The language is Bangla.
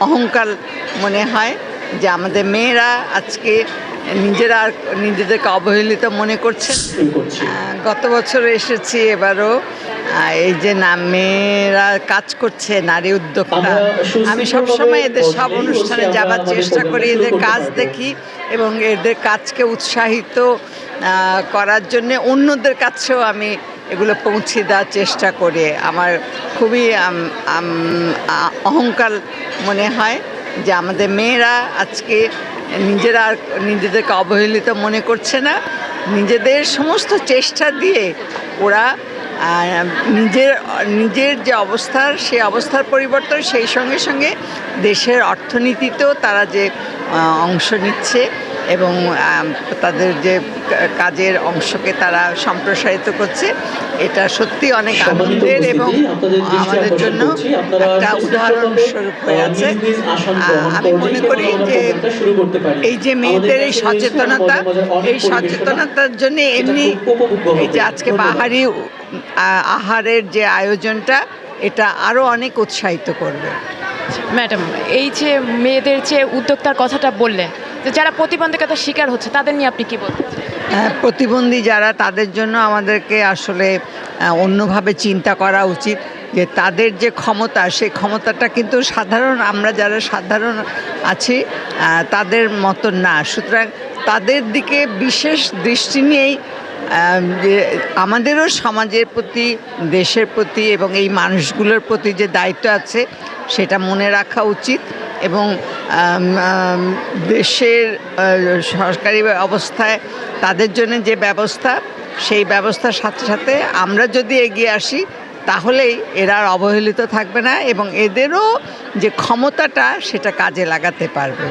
অহংকার মনে হয় যে আমাদের মেয়েরা আজকে নিজেদেরকে অবহেলিত মনে করছেন। গত বছর এসেছি, এবারও এই যে মেয়েরা কাজ করছে, নারী উদ্যোক্তা, আমি সবসময় এদের সব অনুষ্ঠানে যাবার চেষ্টা করি, এদের কাজ দেখি এবং এদের কাজকে উৎসাহিত করার জন্যে অন্যদের কাছেও আমি এগুলো পৌঁছে দেওয়ার চেষ্টা করি। আমার খুবই অহংকার মনে হয় যে আমাদের মেয়েরা আজকে নিজেদেরকে অবহেলিত মনে করছে না। নিজেদের সমস্ত চেষ্টা দিয়ে ওরা নিজের যে অবস্থার সেই অবস্থার পরিবর্তন, সেই সঙ্গে সঙ্গে দেশের অর্থনীতিতেও তারা যে অংশ নিচ্ছে এবং তাদের যে কাজের অংশকে তারা সম্প্রসারিত করছে, এটা সত্যি অনেক আনন্দের এবং আমাদের জন্য একটা উদাহরণস্বরূপ হয়ে আছে। আমি মনে করি যে এই যে মেয়েদের এই সচেতনতার জন্য এমনি এই যে আজকে বাহারি আহারের যে আয়োজনটা, এটা আরও অনেক উৎসাহিত করবে। ম্যাডাম, এই যে মেয়েদের যে উদ্যোক্তার কথাটা বললেন, যে যারা প্রতিবন্ধকতার শিকার হচ্ছে তাদের নিয়ে আপনি কি বলতে চান? প্রতিবন্ধী যারা, তাদের জন্য আমাদেরকে আসলে অন্যভাবে চিন্তা করা উচিত যে তাদের যে ক্ষমতা, সেই ক্ষমতাটা কিন্তু আমরা যারা সাধারণ আছি তাদের মতো না। সুতরাং তাদের দিকে বিশেষ দৃষ্টি নিয়েই যে আমাদেরও সমাজের প্রতি, দেশের প্রতি এবং এই মানুষগুলোর প্রতি যে দায়িত্ব আছে সেটা মনে রাখা উচিত এবং দেশের সরকারি অবস্থায় তাদের জন্য যে ব্যবস্থা, সেই ব্যবস্থার সাথে সাথে আমরা যদি এগিয়ে আসি তাহলেই এরা আর অবহেলিত থাকবে না এবং এদেরও যে ক্ষমতাটা সেটা কাজে লাগাতে পারবে।